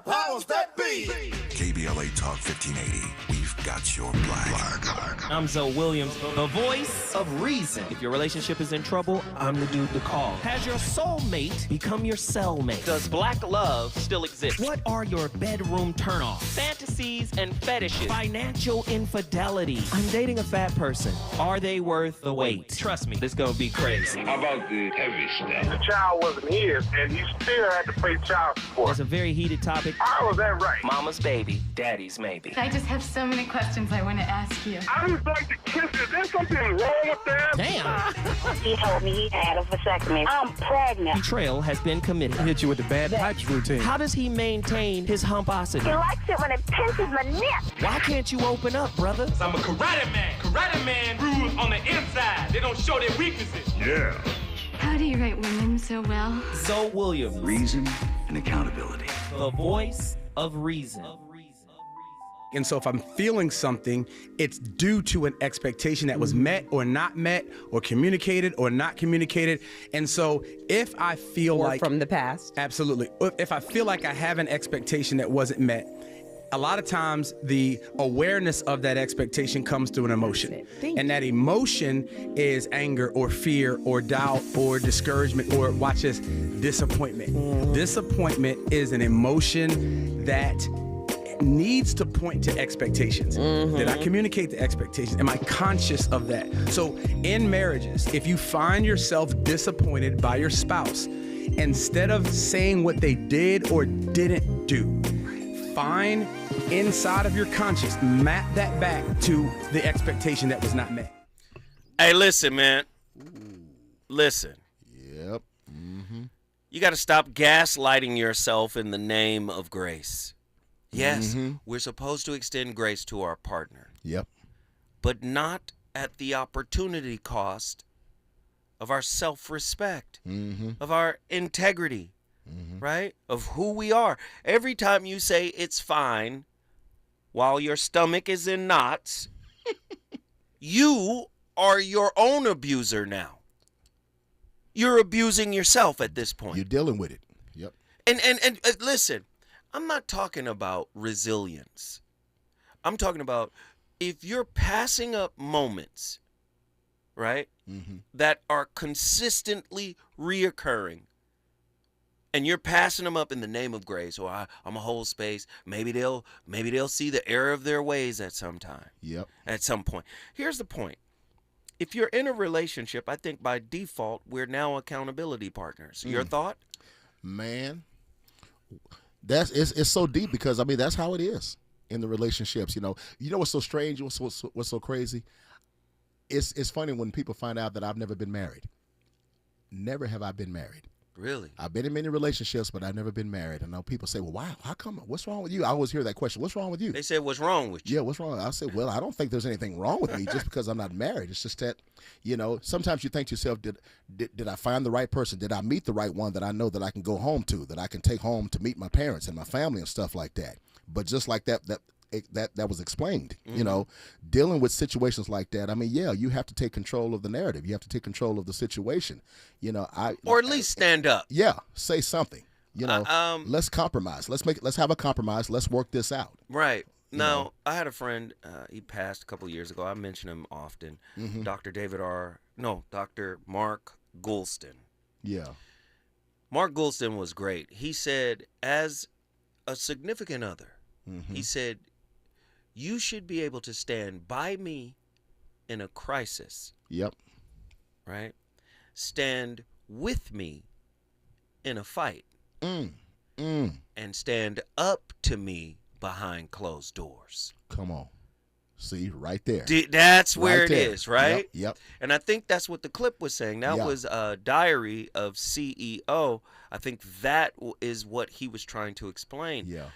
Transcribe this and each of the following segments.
the powers that be. KBLA Talk 1580. We've got your black. I'm Zoe Williams, the voice of reason. If your relationship is in trouble, I'm the dude to call. Has your soulmate become your cellmate? Does black love still exist? What are your bedroom turnoffs, fantasies, and fetishes? Financial infidelity. I'm dating a fat person. Are they worth the wait? Trust me, this gonna be crazy. How about the heavy stuff? The child wasn't his, and he still had to pay child support. It's a very heated topic. How was that right? Mama's baby, daddy's maybe. I just have so many questions I want to ask you. I just like to kiss you. Is there something wrong with that? Damn. He told me he had a vasectomy. I'm pregnant. Betrayal has been committed. Hit you with the bad pipes routine. How does he maintain his humposity? He likes it when it pinches my neck. Why can't you open up, brother? I'm a karate man. Karate man rules on the inside. They don't show their weaknesses. Yeah. How do you write women so well? Zoe Williams, Reason and accountability. the voice of reason. And so if I'm feeling something, it's due to an expectation that was met or not met or communicated or not communicated. And so if I feel or like from the past. Absolutely. If I feel like I have an expectation that wasn't met, a lot of times the awareness of that expectation comes through an emotion. And that emotion is anger or fear or doubt or discouragement or, watch this, disappointment. Disappointment is an emotion that needs to point to expectations. Did I communicate the expectations? Am I conscious of that? So in marriages, if you find yourself disappointed by your spouse, instead of saying what they did or didn't do, find inside of your conscience, map that back to the expectation that was not met. Hey, listen, man. Listen. Yep. You got to stop gaslighting yourself in the name of grace. Yes, we're supposed to extend grace to our partner. Yep. But not at the opportunity cost of our self-respect, of our integrity, right? Of who we are. Every time you say it's fine while your stomach is in knots, you are your own abuser now. You're abusing yourself at this point. You're dealing with it. Yep. And listen, I'm not talking about resilience. I'm talking about if you're passing up moments, right, that are consistently reoccurring, and you're passing them up in the name of grace, or I'm a whole space. Maybe they'll see the error of their ways at some time. Yep. At some point. Here's the point. If you're in a relationship, I think by default we're now accountability partners. Your thought? Man, it's so deep because I mean that's how it is in the relationships. You know what's so strange? What's so crazy? It's funny when people find out that I've never been married. Never have I been married. Really? I've been in many relationships, but I've never been married. I know people say, well, wow, how come? What's wrong with you? I always hear that question. What's wrong with you? They say, what's wrong with you? Yeah, what's wrong? I say, well, I don't think there's anything wrong with me just because I'm not married. It's just that, sometimes you think to yourself, did I find the right person? Did I meet the right one that I know that I can go home to, that I can take home to meet my parents and my family and stuff like that? But just like that was explained, dealing with situations like that. I mean, yeah, you have to take control of the narrative. You have to take control of the situation, or at least stand up. Yeah. Say something, let's compromise. Let's have a compromise. Let's work this out. Right. Now, I had a friend, he passed a couple of years ago. I mention him often. Dr. Mark Goulston. Yeah. Mark Goulston was great. He said, as a significant other, he said, you should be able to stand by me in a crisis. Yep. Right? Stand with me in a fight. And stand up to me behind closed doors. Come on. See, right there. That's where it is, right? Yep. And I think that's what the clip was saying. That was a diary of CEO. I think that is what he was trying to explain. Yeah.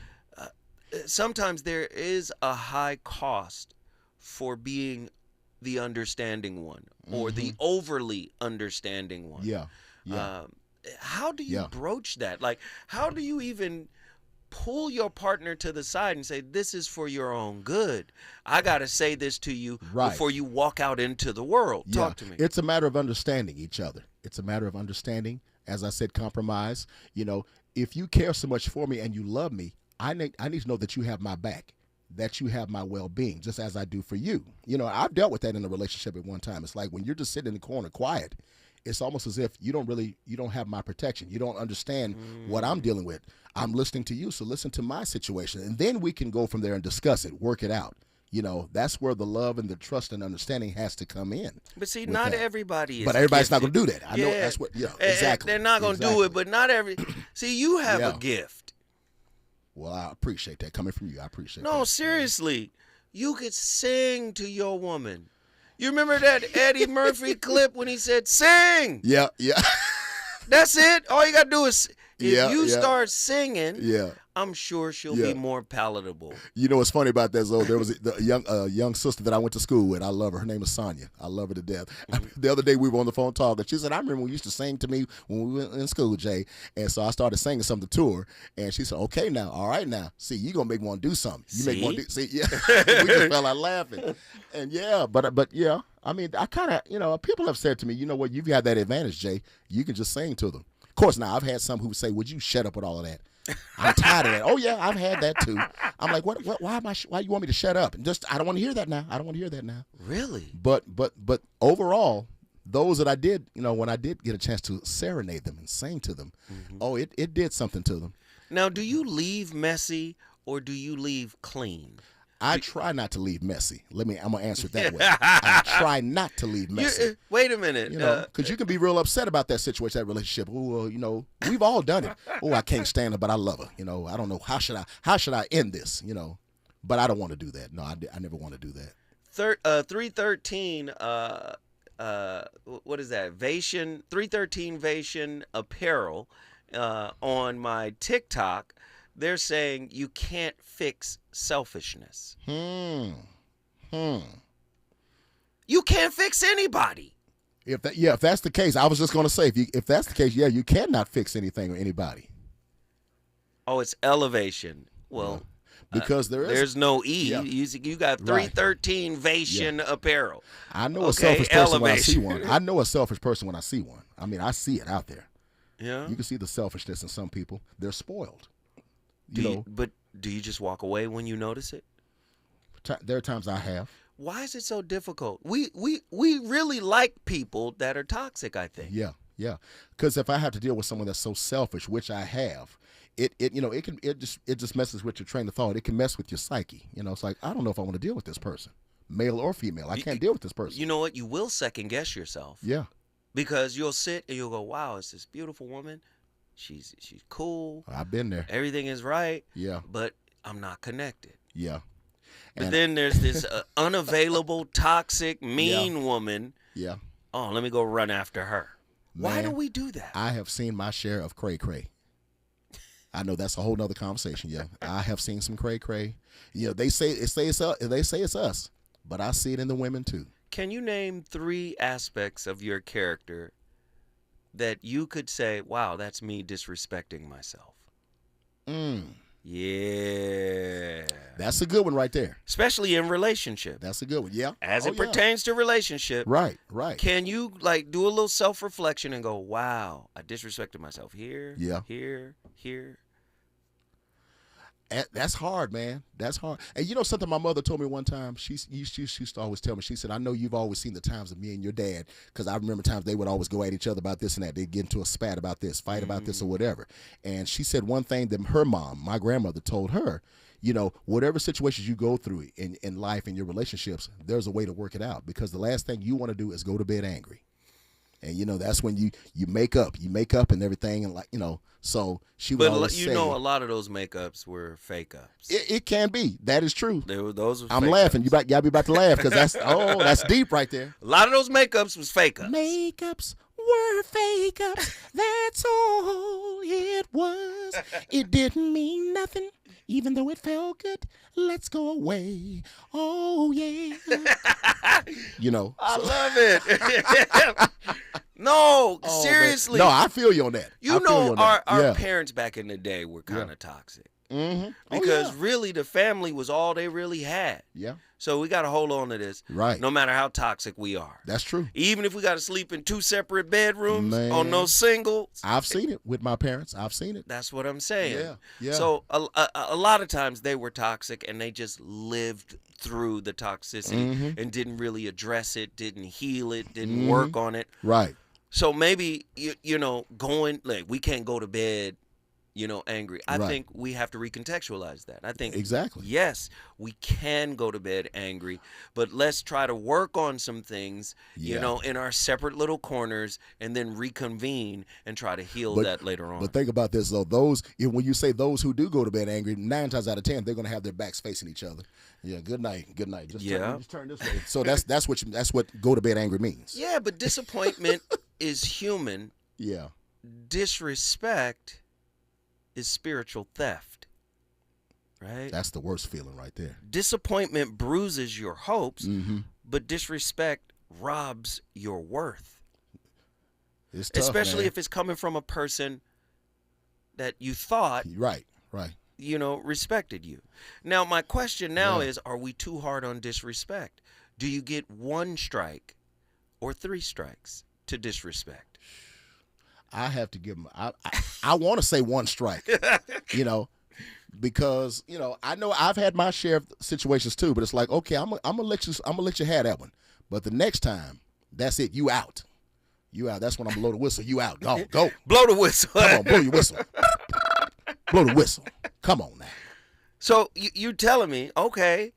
Sometimes there is a high cost for being the understanding one or the overly understanding one. Yeah. How do you broach that? Like, how do you even pull your partner to the side and say, this is for your own good? I got to say this to you before you walk out into the world. Talk to me. It's a matter of understanding each other. It's a matter of understanding. As I said, compromise. If you care so much for me and you love me, I need to know that you have my back, that you have my well-being, just as I do for you. You know, I've dealt with that in a relationship at one time. It's like when you're just sitting in the corner quiet, it's almost as if you don't have my protection. You don't understand what I'm dealing with. I'm listening to you, so listen to my situation. And then we can go from there and discuss it, work it out. You know, that's where the love and the trust and understanding has to come in. But see, not everybody is. But everybody's gifted. not going to do that. I know that's what, exactly. They're not going to do it, but not every. See, you have a gift. Well, I appreciate that coming from you. I appreciate that. No, seriously. You could sing to your woman. You remember that Eddie Murphy clip when he said, sing? Yeah. That's it. All you got to do is, if you start singing, I'm sure she'll be more palatable. You know what's funny about that, Zoe? There was a young sister that I went to school with. I love her. Her name is Sonia. I love her to death. The other day we were on the phone talking. She said, I remember when you used to sing to me when we were in school, Jay. And so I started singing something to her. And she said, okay now, all right now. See, you're going to make me want to do something. You make me want to do, see, yeah. We just fell out laughing. And but yeah, I mean, I kind of, people have said to me, you know what, you've got that advantage, Jay. You can just sing to them. Of course, now I've had some who say, would you shut up with all of that? I'm tired of that. Oh yeah, I've had that too. I'm like, what? Why you want me to shut up? And just, I don't want to hear that now. I don't want to hear that now. Really? But overall, those that I did, when I did get a chance to serenade them and sing to them, it did something to them. Now, do you leave messy or do you leave clean? I try not to leave messy. I'm gonna answer it that way. I try not to leave messy. Wait a minute, because you can be real upset about that situation, that relationship. Oh, we've all done it. Oh, I can't stand her, but I love her. I don't know how should I end this. But I don't want to do that. No, I never want to do that. 313. What is that? 313 Vation apparel on my TikTok. They're saying you can't fix selfishness. You can't fix anybody. If that's the case, I was just going to say, if that's the case, you cannot fix anything or anybody. Oh, it's elevation. Well, because there's no E. Yeah. You got 313 Vation apparel. I know a selfish person when I see one. I know a selfish person when I see one. I mean, I see it out there. Yeah. You can see the selfishness in some people. They're spoiled. But do you just walk away when you notice it? There are times I have. Why is it so difficult? We really like people that are toxic, I think. Yeah. Because if I have to deal with someone that's so selfish, which I have, it just messes with your train of thought. It can mess with your psyche. It's like, I don't know if I want to deal with this person, male or female. I can't deal with this person. You know what? You will second guess yourself. Yeah. Because you'll sit and you'll go, wow, it's this beautiful woman. She's cool. I've been there. Everything is right. Yeah. But I'm not connected. Yeah. But then there's this unavailable, toxic, mean woman. Yeah. Oh, let me go run after her. Why do we do that? I have seen my share of cray-cray. I know that's a whole nother conversation. Yeah. I have seen some cray-cray. They say it's us, but I see it in the women too. Can you name 3 aspects of your character that you could say, wow, that's me disrespecting myself? Yeah. That's a good one right there. Especially in relationship. That's a good one, yeah. As it pertains to relationship. Right. Can you, do a little self-reflection and go, wow, I disrespected myself here, here. That's hard, man. That's hard. And something my mother told me one time, she used to always tell me, she said, I know you've always seen the times of me and your dad, because I remember times they would always go at each other about this and that. They'd get into a spat about this, fight about this or whatever. And she said one thing that her mom, my grandmother, told her, whatever situations you go through in life and your relationships, there's a way to work it out, because the last thing you want to do is go to bed angry. And that's when you make up and everything, and so she would always say, a lot of those makeups were fake ups. It can be. That is true. Those were I'm fake laughing. ups. Y'all be about to laugh, because that's deep right there. A lot of those makeups was fake ups. Makeups were fake ups. That's all it was. It didn't mean nothing, even though it felt good. Let's go away. Oh yeah. I love it. No, seriously. No, I feel you on that. Our parents back in the day were kind of toxic. Mm-hmm. Because really the family was all they really had. Yeah. So we got to hold on to this. Right. No matter how toxic we are. That's true. Even if we got to sleep in 2 separate bedrooms Man. on those singles. I've seen it with my parents. I've seen it. That's what I'm saying. Yeah. Yeah. So a lot of times they were toxic and they just lived through the toxicity and didn't really address it, didn't heal it, didn't work on it. Right. So maybe, you know, we can't go to bed, you know, angry. I think we have to recontextualize that. I think, exactly. Yes, we can go to bed angry, but let's try to work on some things, you know, in our separate little corners and then reconvene and try to heal that later on. But think about this, though. When you say those who do go to bed angry, 9 times out of 10, they're going to have their backs facing each other. Yeah, good night. Just turn this way. So that's what go to bed angry means. Yeah, but disappointment is human. Yeah. Disrespect is spiritual theft, right? That's the worst feeling right there. Disappointment bruises your hopes, but disrespect robs your worth. It's tough, especially man. if it's coming from a person that you thought, right, you know, respected you. Now, my question now is, are we too hard on disrespect? Do you get 1 strike or 3 strikes to disrespect? I have to give them. I want to say 1 strike, you know, because I know I've had my share of situations too. But it's like, okay, I'm gonna let you have that one. But the next time, that's it. You out. That's when I'm blow the whistle. You out. Go. Blow the whistle. Come on, blow your whistle. Blow the whistle. Come on now. So you telling me, okay?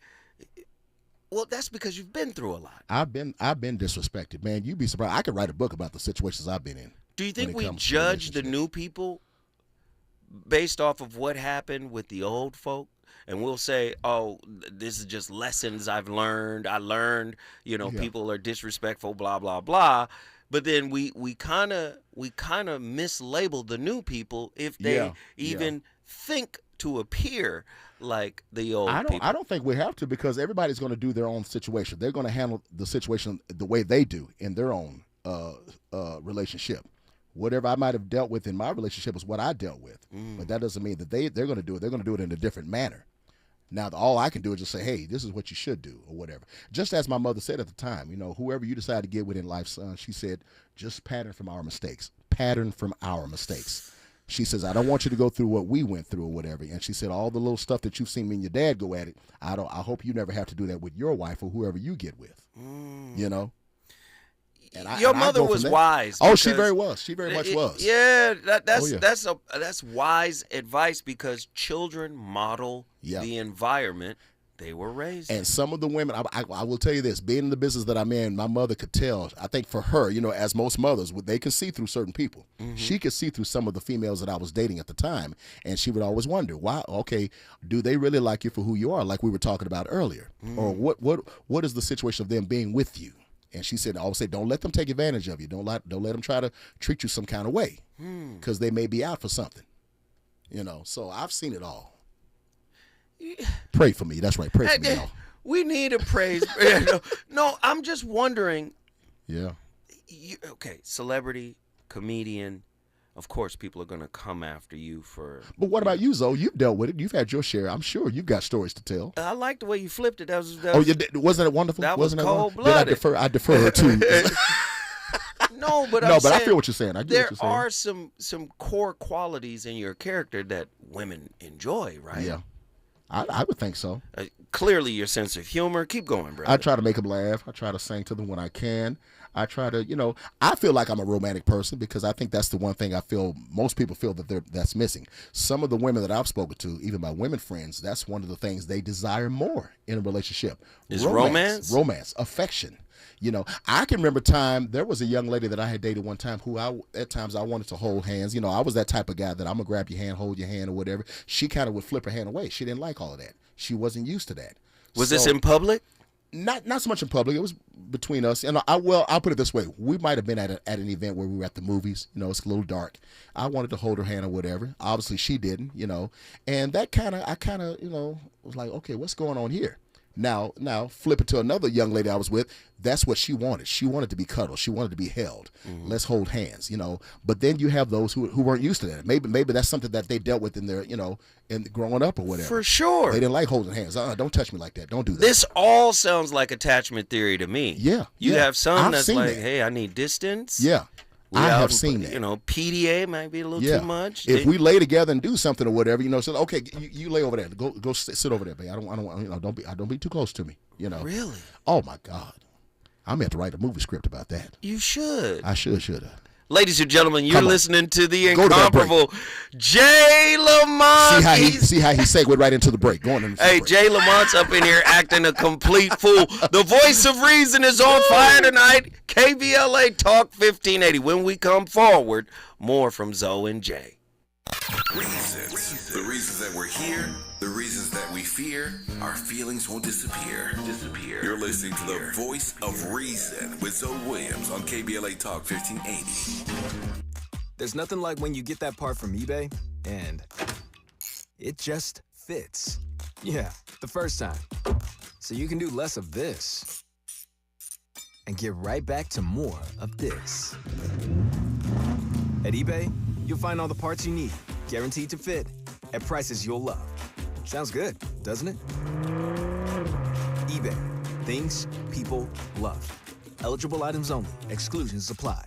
Well, that's because you've been through a lot. I've been disrespected, man. You'd be surprised. I could write a book about the situations I've been in. Do you think we judge the new people based off of what happened with the old folk? And we'll say, oh, this is just lessons I've learned. I learned, people are disrespectful, blah, blah, blah. But then we kind of mislabel the new people if they even think to appear like the old people. I don't think we have to, because everybody's going to do their own situation. They're going to handle the situation the way they do in their own relationship. Whatever I might have dealt with in my relationship is what I dealt with. But that doesn't mean that they're going to do it. They're going to do it in a different manner. Now, all I can do is just say, hey, this is what you should do, or whatever. Just as my mother said at the time, whoever you decide to get with in life, son, she said, just pattern from our mistakes. Pattern from our mistakes. She says, I don't want you to go through what we went through or whatever. And she said, all the little stuff that you've seen me and your dad go at it, I hope you never have to do that with your wife or whoever you get with, Your mother was wise. Oh, she very was. She very much was. Yeah, that's wise advice, because children model the environment they were raised in. And some of the women, I will tell you this, being in the business that I'm in, my mother could tell. I think for her, as most mothers, they can see through certain people. She could see through some of the females that I was dating at the time, and she would always wonder, why? Okay, do they really like you for who you are, like we were talking about earlier, or what is the situation of them being with you? And she said, I always say, don't let them take advantage of you. Don't let them try to treat you some kind of way, because they may be out for something. So I've seen it all. Pray for me. That's right. Pray for me, y'all. We need a praise. No, I'm just wondering. Yeah. Okay, celebrity, comedian. Of course, people are going to come after you for. But what about you, Zoe? You've dealt with it. You've had your share. I'm sure you've got stories to tell. I like the way you flipped it. Wasn't it wonderful? Wasn't cold-blooded. I defer to. No, but I feel what you're saying. I get there what you're saying. are some core qualities in your character that women enjoy, right? Yeah, I would think so. Clearly, your sense of humor. Keep going, brother. I try to make them laugh. I try to sing to them when I can. I try to, I feel like I'm a romantic person, because I think that's the one thing I feel most people feel that's missing. Some of the women that I've spoken to, even my women friends, that's one of the things they desire more in a relationship. Is romance? Romance, affection. I can remember there was a young lady that I had dated one time who at times I wanted to hold hands. I was that type of guy that I'm going to grab your hand, hold your hand or whatever. She kind of would flip her hand away. She didn't like all of that. She wasn't used to that. Was this in public? Not so much in public. It was between us. And I'll put it this way. We might have been at an event where we were at the movies. It's a little dark. I wanted to hold her hand or whatever. Obviously, she didn't, And that I was like, okay, what's going on here? Now, flip it to another young lady I was with. That's what she wanted. She wanted to be cuddled. She wanted to be held. Let's hold hands, But then you have those who weren't used to that. Maybe that's something that they dealt with in their, in growing up or whatever. For sure. They didn't like holding hands. Don't touch me like that. Don't do that. This all sounds like attachment theory to me. Yeah. You have some that's like, that. hey, I need distance. Yeah. I have seen that. PDA might be a little too much. If we lay together and do something or whatever, say, okay, you lay over there. Go sit over there, babe. I don't don't be too close to me. Really? Oh my God. I'm going to have to write a movie script about that. You should. I should. Ladies and gentlemen, you're listening to the incomparable Jay Lamont. See how he segued right into the break. Going into the break. Jay Lamont's up in here acting a complete fool. The voice of reason is on fire tonight. KBLA Talk 1580. When we come forward, more from Zoe and Jay. Reasons. The reasons that we're here, the reasons that we fear, our feelings won't disappear. You're listening to the voice of reason with Zoe Williams on KBLA Talk 1580. There's nothing like when you get that part from eBay and it just fits. Yeah, the first time. So you can do less of this and get right back to more of this. At eBay, you'll find all the parts you need, guaranteed to fit, at prices you'll love. Sounds good, doesn't it? eBay. Things people love. Eligible items only. Exclusions apply.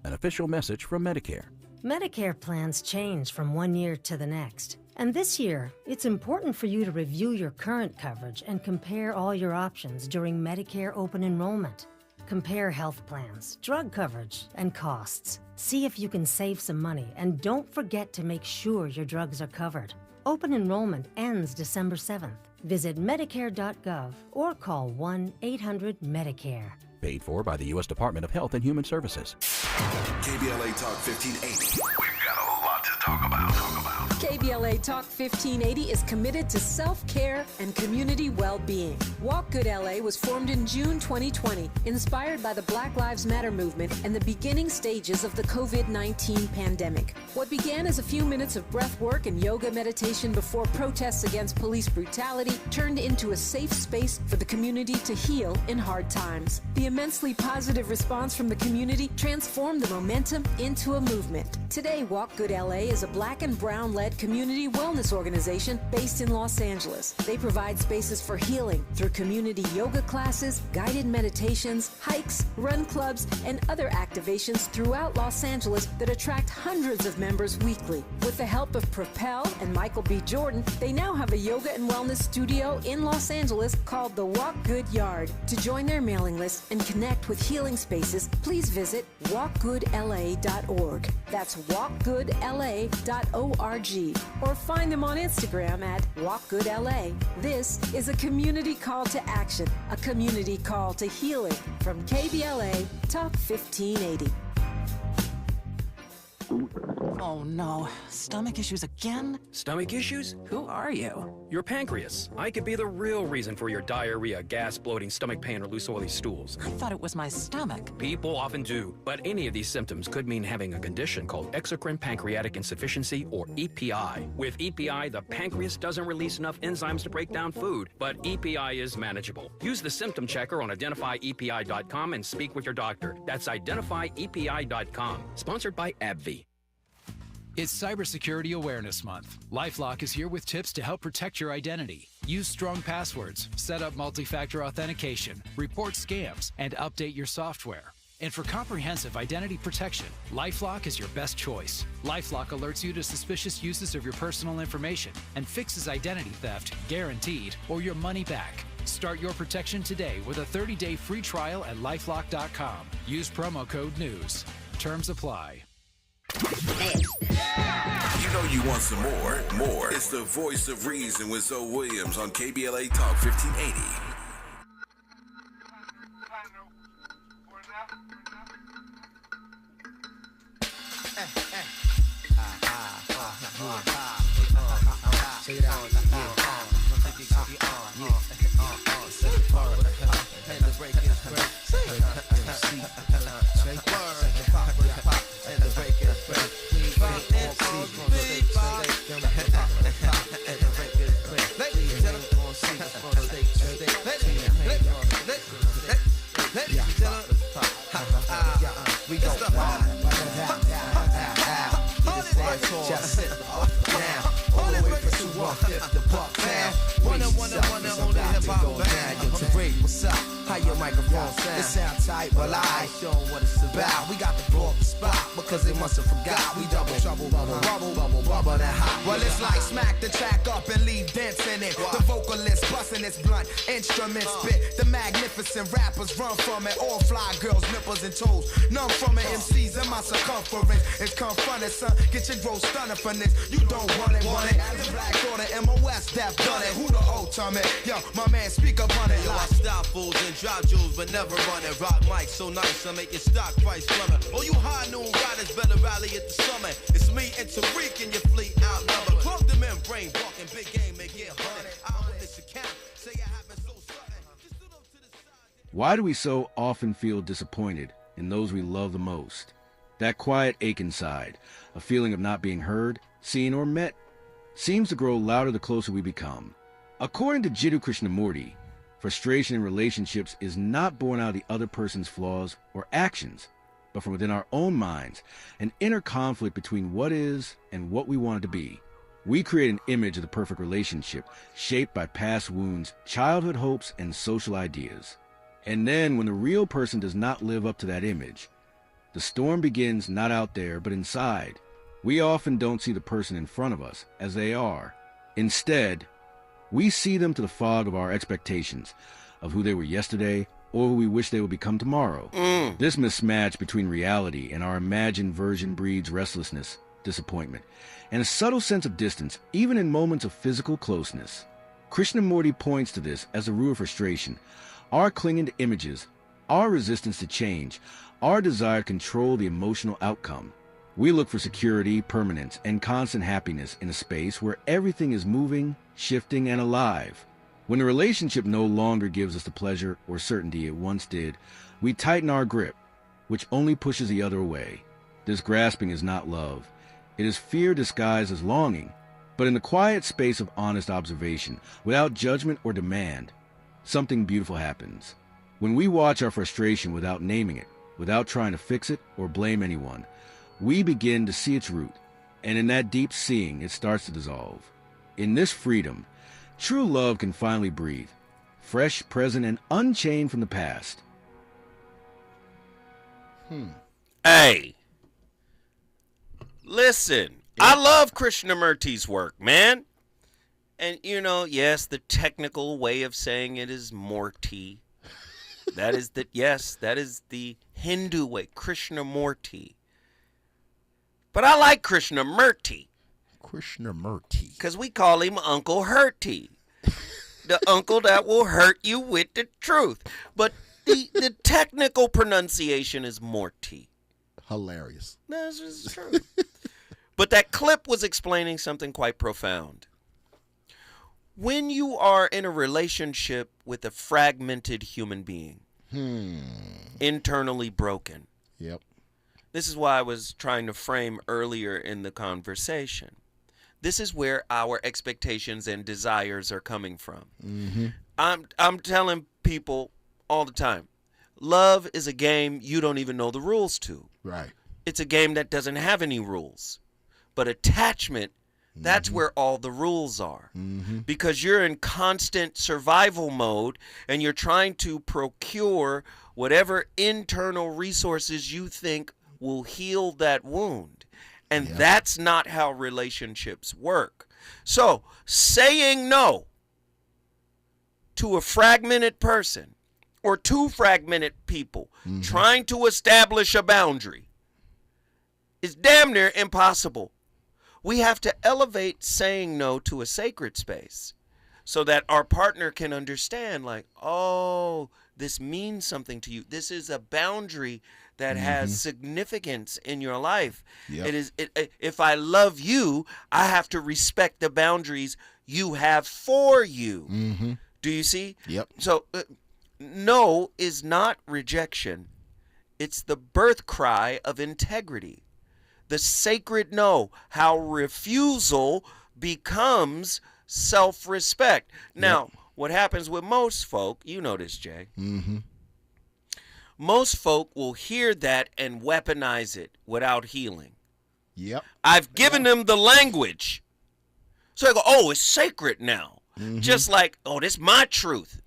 An official message from Medicare. Medicare plans change from one year to the next. And this year, it's important for you to review your current coverage and compare all your options during Medicare open enrollment. Compare health plans, drug coverage, and costs. See if you can save some money, and don't forget to make sure your drugs are covered. Open enrollment ends December 7th. Visit Medicare.gov or call 1-800-MEDICARE. Paid for by the U.S. Department of Health and Human Services. KBLA Talk 1580. We've got a lot to talk about. KBLA Talk 1580 is committed to self-care and community well-being. Walk Good LA was formed in June 2020, inspired by the Black Lives Matter movement and the beginning stages of the COVID-19 pandemic. What began as a few minutes of breath work and yoga meditation before protests against police brutality turned into a safe space for the community to heal in hard times. The immensely positive response from the community transformed the momentum into a movement. Today, Walk Good LA is a Black and Brown-led community wellness organization based in Los Angeles. They provide spaces for healing through community yoga classes, guided meditations, hikes, run clubs, and other activations throughout Los Angeles that attract hundreds of members weekly. With the help of Propel and Michael B. Jordan, they now have a yoga and wellness studio in Los Angeles called the Walk Good Yard. To join their mailing list and connect with healing spaces, please visit walkgoodla.org. That's walkgoodla.org. Or find them on Instagram at WalkGoodLA. This is a community call to action, a community call to healing from KBLA Talk 1580. Oh no, stomach issues again? Stomach issues? Who are you? Your pancreas. I could be the real reason for your diarrhea, gas, bloating, stomach pain, or loose oily stools. I thought it was my stomach. People often do, but any of these symptoms could mean having a condition called exocrine pancreatic insufficiency, or EPI. With EPI, the pancreas doesn't release enough enzymes to break down food, but EPI is manageable. Use the symptom checker on identifyepi.com and speak with your doctor. That's identifyepi.com. Sponsored by AbbVie. It's Cybersecurity Awareness Month. LifeLock is here with tips to help protect your identity. Use strong passwords, set up multi-factor authentication, report scams, and update your software. And for comprehensive identity protection, LifeLock is your best choice. LifeLock alerts you to suspicious uses of your personal information and fixes identity theft, guaranteed, or your money back. Start your protection today with a 30-day free trial at LifeLock.com. Use promo code NEWS. Terms apply. You know you want some more. It's the voice of reason with Zoe Williams on KBLA Talk 1580. 1/5 the buck pound. Wanna on the hip hop band. Yo, Tariq, what's up? How your microphone sound? It sound tight, well I ain't sure what it's about. We got to blow up the spot because they must have forgot. We double trouble, bubble that hot. Well, it's like smack the track up and leave dents in it. The vocalist busting its blunt instruments spit. The magnificent rappers run from it. All fly girls, nipples and toes. None from it. MCs in my circumference. It's confronted, son. Get your growth stunning for this. You don't want it. The Black Order, MOS, Def done it. Who the old time it? Yo, my man, speak up on it. Yo, I stop fools and drop jewels, but never run it. Rock mic so nice, I make your stock price plummet. Oh, you high noon riders better rally at the summit. It's me and Tariq and your fleet outnumbered. Plug them in, brain walking, big game, make it 100. I own this account, say it happened so sudden. Just stood up to the side. Why do we so often feel disappointed in those we love the most? That quiet ache inside, a feeling of not being heard, seen, or met, seems to grow louder the closer we become. According to Jiddu Krishnamurti, frustration in relationships is not born out of the other person's flaws or actions, but from within our own minds, an inner conflict between what is and what we want it to be. We create an image of the perfect relationship, shaped by past wounds, childhood hopes, and social ideas. And then, when the real person does not live up to that image, the storm begins not out there, but inside. We often don't see the person in front of us as they are. Instead, we see them to the fog of our expectations of who they were yesterday or who we wish they would become tomorrow. This mismatch between reality and our imagined version breeds restlessness, disappointment, and a subtle sense of distance, even in moments of physical closeness. Krishnamurti points to this as the root of frustration, our clinging to images, our resistance to change, our desire to control the emotional outcome. We look for security, permanence, and constant happiness in a space where everything is moving, shifting, and alive. When the relationship no longer gives us the pleasure or certainty it once did, we tighten our grip, which only pushes the other away. This grasping is not love. It is fear disguised as longing. But in the quiet space of honest observation, without judgment or demand, something beautiful happens. When we watch our frustration without naming it, without trying to fix it or blame anyone, we begin to see its root, and in that deep seeing, it starts to dissolve. In this freedom, true love can finally breathe, fresh, present, and unchained from the past. Hey, listen, I love Krishnamurti's work, man. And, you know, yes, the technical way of saying it is Morty. That is the Hindu way, Krishnamurti. But I like Krishnamurti. Krishnamurti. Because we call him Uncle Hurty. The uncle that will hurt you with the truth. But the technical pronunciation is Morty. Hilarious. That's just true. But that clip was explaining something quite profound. When you are in a relationship with a fragmented human being, internally broken. Yep. This is why I was trying to frame earlier in the conversation. This is where our expectations and desires are coming from. I'm telling people all the time, love is a game you don't even know the rules to. Right. It's a game that doesn't have any rules. But attachment, that's where all the rules are. Because you're in constant survival mode and you're trying to procure whatever internal resources you think will heal that wound. And that's not how relationships work. So, saying no to a fragmented person or two fragmented people trying to establish a boundary is damn near impossible. We have to elevate saying no to a sacred space so that our partner can understand, like, oh, this means something to you. This is a boundary that has significance in your life. If I love you, I have to respect the boundaries you have for you. Do you see? Yep. So no is not rejection. It's the birth cry of integrity. The sacred no, how refusal becomes self-respect. Now, what happens with most folk, you know this, Jay. Most folk will hear that and weaponize it without healing. Yep. I've given them the language. So I go, oh, it's sacred now. Mm-hmm. Just like, oh, this my truth.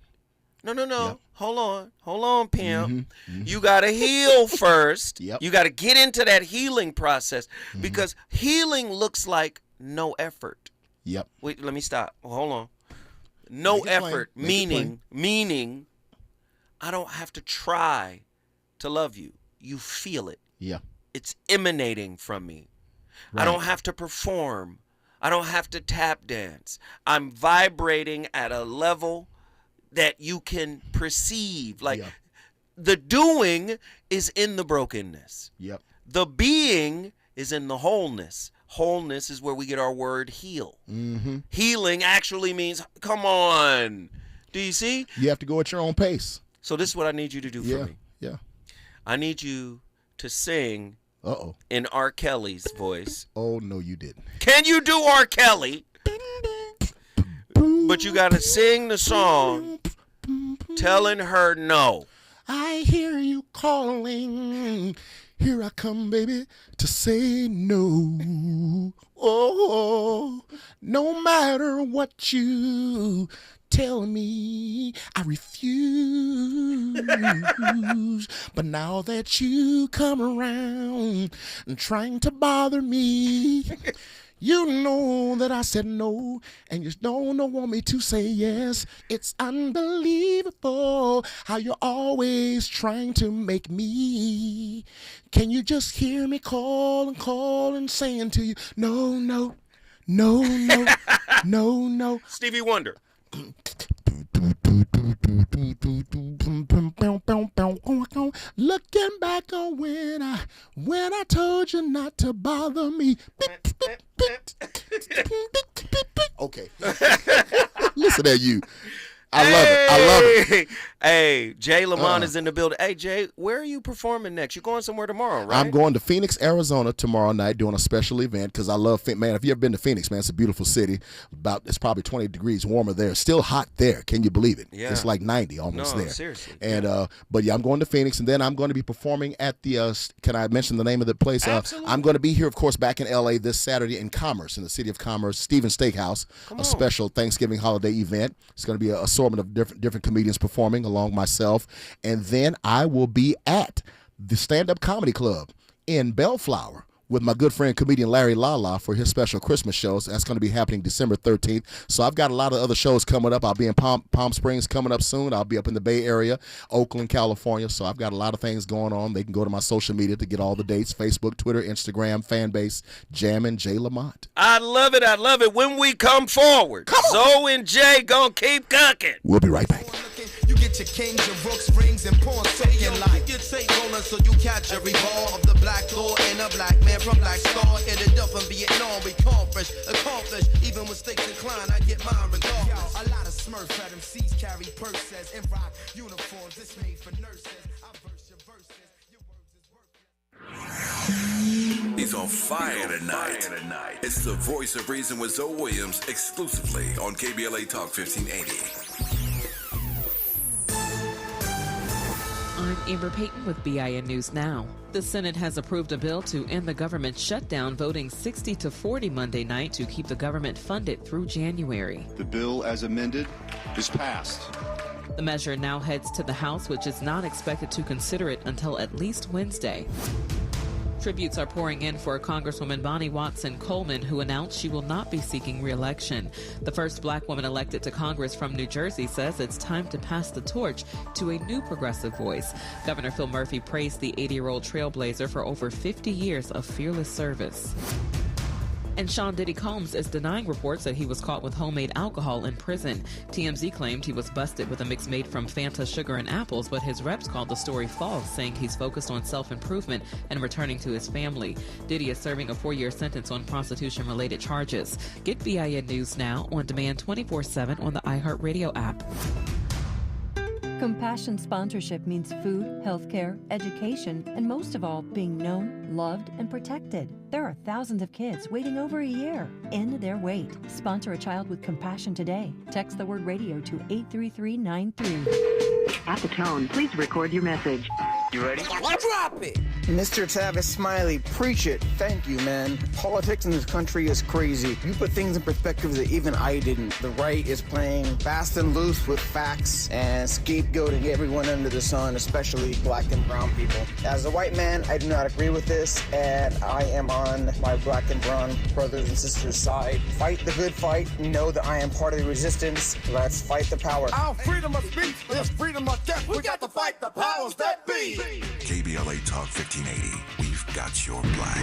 No. Yep. Hold on, pimp. You got to heal first. Yep. You got to get into that healing process because healing looks like no effort. Yep. Wait, let me stop. Hold on. No effort, meaning I don't have to try to love you. You feel it. Yeah. It's emanating from me. Right. I don't have to perform. I don't have to tap dance. I'm vibrating at a level that you can perceive. Like the doing is in the brokenness. Yep. The being is in the wholeness. Wholeness is where we get our word heal. Mm-hmm. Healing actually means, come on. Do you see? You have to go at your own pace. So this is what I need you to do for me. Yeah. I need you to sing Uh-oh. in R. Kelly's voice. Oh, no, you didn't. Can you do R. Kelly? But you got to sing the song telling her no. I hear you calling. Here I come, baby, to say no. Oh, no matter what you tell me, I refuse. But now that you come around and trying to bother me, you know that I said no, and you don't want me to say yes. It's unbelievable how you're always trying to make me. Can you just hear me call and saying to you, no, no, no, no, no, no. Stevie Wonder. Looking back on when I told you not to bother me. Okay. Listen at you. I love it. Hey, Jay Lamont is in the building. Hey, Jay, where are you performing next? You're going somewhere tomorrow, right? I'm going to Phoenix, Arizona tomorrow night doing a special event because I love, man, if you've ever been to Phoenix, man, it's a beautiful city. It's probably 20 degrees warmer there. It's still hot there. Can you believe it? Yeah. It's like 90 almost there. Seriously. And, but yeah, I'm going to Phoenix, and then I'm going to be performing at the, can I mention the name of the place? Absolutely. I'm going to be here, of course, back in L.A. this Saturday in Commerce, in the city of Commerce, Stevens Steakhouse, a special Thanksgiving holiday event. It's going to be an assortment of different comedians performing along myself. And then I will be at the Stand-Up Comedy Club in Bellflower with my good friend comedian Larry Lala for his special Christmas shows. That's going to be happening December 13th. So I've got a lot of other shows coming up. I'll be in Palm Springs coming up soon. I'll be up in the Bay Area, Oakland, California. So I've got a lot of things going on. They can go to my social media to get all the dates: Facebook, Twitter, Instagram, Fanbase, Jammin' Jay Lamont. I love it. I love it. When we come forward, Zoe and Jay gonna keep cooking. We'll be right back. You get your kings, your rooks, rings, and pawns taken like your tape on us so you catch every ball of the black law and a black man from Black Star. Ended up in Vietnam, we accomplished. Even when stakes incline, I get mine regardless. A lot of Smurf at MCs carry purses and rock uniforms. It's made for nurses. I verse your verses. Your words is work. He's on fire tonight. It's the Voice of Reason with Zoe Williams exclusively on KBLA Talk 1580. I'm Amber Payton with BIN News Now. The Senate has approved a bill to end the government shutdown, voting 60-40 Monday night to keep the government funded through January. The bill as amended is passed. The measure now heads to the House, which is not expected to consider it until at least Wednesday. Tributes are pouring in for Congresswoman Bonnie Watson Coleman, who announced she will not be seeking re-election. The first black woman elected to Congress from New Jersey says it's time to pass the torch to a new progressive voice. Governor Phil Murphy praised the 80-year-old trailblazer for over 50 years of fearless service. And Sean Diddy Combs is denying reports that he was caught with homemade alcohol in prison. TMZ claimed he was busted with a mix made from Fanta, sugar, and apples, but his reps called the story false, saying he's focused on self-improvement and returning to his family. Diddy is serving a 4-year sentence on prostitution-related charges. Get BIN News Now on demand 24/7 on the iHeartRadio app. Compassion sponsorship means food, healthcare, education, and most of all, being known, loved, and protected. There are thousands of kids waiting over a year. End their wait. Sponsor a child with compassion today. Text the word radio to 83393. At the tone, please record your message. You ready? Drop it! Mr. Tavis Smiley, preach it. Thank you, man. Politics in this country is crazy. You put things in perspective that even I didn't. The right is playing fast and loose with facts and scapegoating everyone under the sun, especially black and brown people. As a white man, I do not agree with this, and I am on my black and brown brothers and sisters' side. Fight the good fight. Know that I am part of the resistance. Let's fight the power. Our freedom of speech is freedom of death. We got to fight the powers that be. KBLA Talk 1580. We've got your black.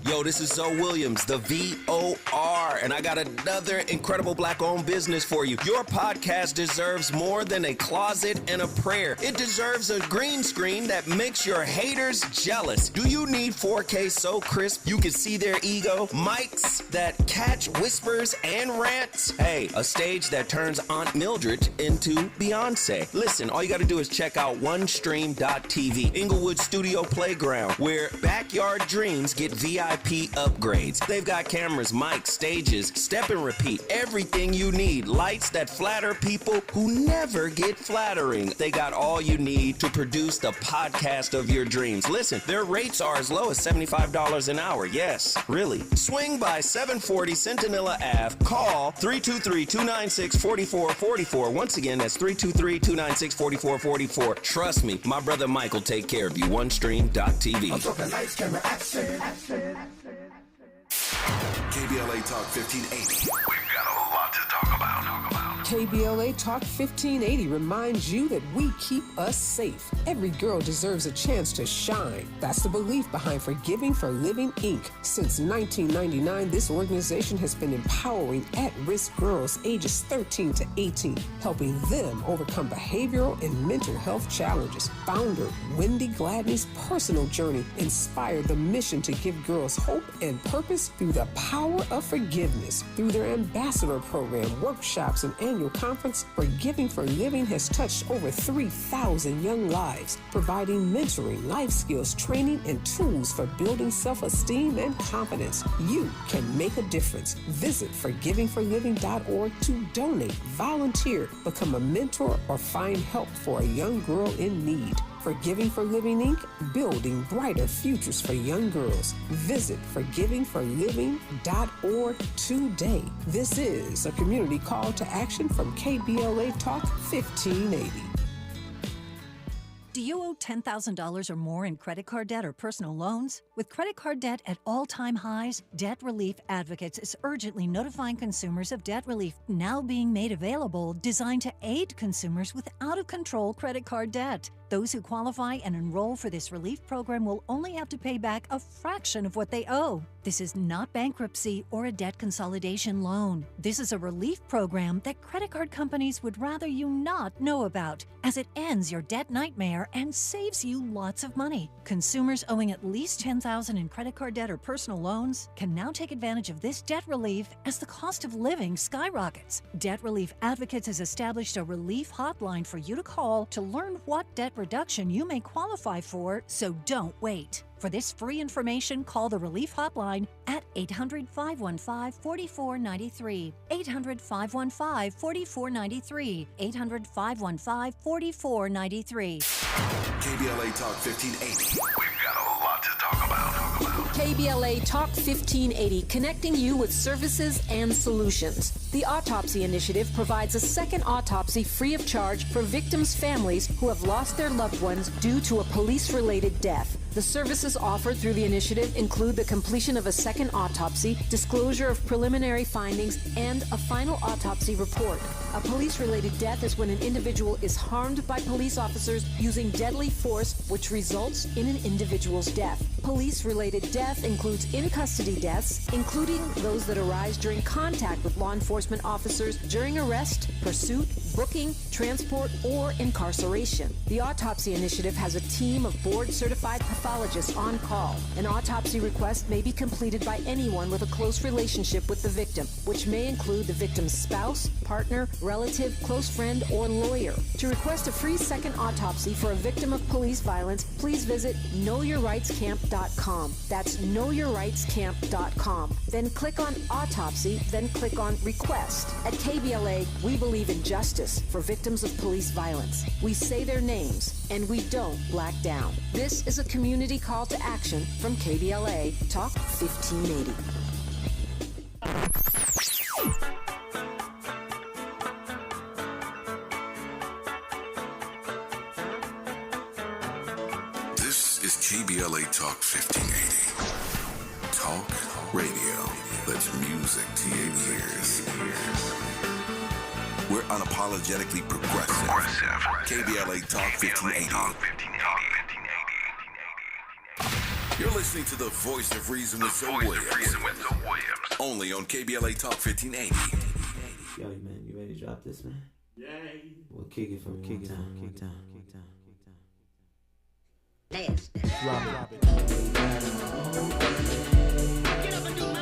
Yo, this is Zoe Williams, the VOR, and I got another incredible black-owned business for you. Your podcast deserves more than a closet and a prayer. It deserves a green screen that makes your haters jealous. Do you need 4K so crisp you can see their ego? Mics that catch whispers and rants? Hey, a stage that turns Aunt Mildred into Beyonce. Listen, all you got to do is check out OneStream.tv, Inglewood Studio Playground, where backyard dreams get VIP upgrades. They've got cameras, mics, stages, step and repeat, everything you need. Lights that flatter people who never get flattering. They got all you need to produce the podcast of your dreams. Listen, their rates are as low as $75 an hour. Yes, really. Swing by 740 Centinela Ave. Call 323-296-4444. Once again, that's 323-296-4444. Trust me, my brother Mike will take care of you. OneStream.tv. I'm talking lights, camera, action. KBLA Talk 1580. We've got a lot to talk about. KBLA Talk 1580 reminds you that we keep us safe. Every girl deserves a chance to shine. That's the belief behind Forgiving for Living, Inc. Since 1999, this organization has been empowering at-risk girls ages 13 to 18, helping them overcome behavioral and mental health challenges. Founder Wendy Gladney's personal journey inspired the mission to give girls hope and purpose through the power of forgiveness. Through their ambassador program, workshops, and annual conference, Forgiving for Living has touched over 3,000 young lives, providing mentoring, life skills, training, and tools for building self-esteem and confidence. You can make a difference. Visit forgivingforliving.org to donate, volunteer, become a mentor, or find help for a young girl in need. Forgiving for Living, Inc., building brighter futures for young girls. Visit forgivingforliving.org today. This is a community call to action from KBLA Talk 1580. Do you owe $10,000 or more in credit card debt or personal loans? With credit card debt at all-time highs, Debt Relief Advocates is urgently notifying consumers of debt relief now being made available, designed to aid consumers with out-of-control credit card debt. Those who qualify and enroll for this relief program will only have to pay back a fraction of what they owe. This is not bankruptcy or a debt consolidation loan. This is a relief program that credit card companies would rather you not know about, as it ends your debt nightmare and saves you lots of money. Consumers owing at least $10,000 in credit card debt or personal loans can now take advantage of this debt relief as the cost of living skyrockets. Debt Relief Advocates has established a relief hotline for you to call to learn what debt reduction you may qualify for, so don't wait. For this free information, call the Relief Hotline at 800-515-4493, 800-515-4493, 800-515-4493. KBLA Talk 1580. We've got a lot to talk about. KBLA Talk 1580, connecting you with services and solutions. The Autopsy Initiative provides a second autopsy free of charge for victims' families who have lost their loved ones due to a police-related death. The services offered through the initiative include the completion of a second autopsy, disclosure of preliminary findings, and a final autopsy report. A police-related death is when an individual is harmed by police officers using deadly force, which results in an individual's death. Police-related death includes in-custody deaths, including those that arise during contact with law enforcement officers during arrest, pursuit, booking, transport, or incarceration. The Autopsy Initiative has a team of board-certified pathologists on call. An autopsy request may be completed by anyone with a close relationship with the victim, which may include the victim's spouse, partner, relative, close friend, or lawyer. To request a free second autopsy for a victim of police violence, please visit knowyourrightscamp.org. knowyourrightscamp.com. That's knowyourrightscamp.com. Then click on autopsy, then click on request. At KBLA, we believe in justice for victims of police violence. We say their names, and we don't black down. This is a community call to action from KBLA Talk 1580. This is KBLA Talk 1580. Talk radio that's music to your ears. We're unapologetically progressive. KBLA Talk 1580. You're listening to the voice of reason with Zoe Williams. Only on KBLA Talk 1580. Yo, man, you ready to drop this, man? Yay. We'll kick it from kick down. Drop it. Get up and do my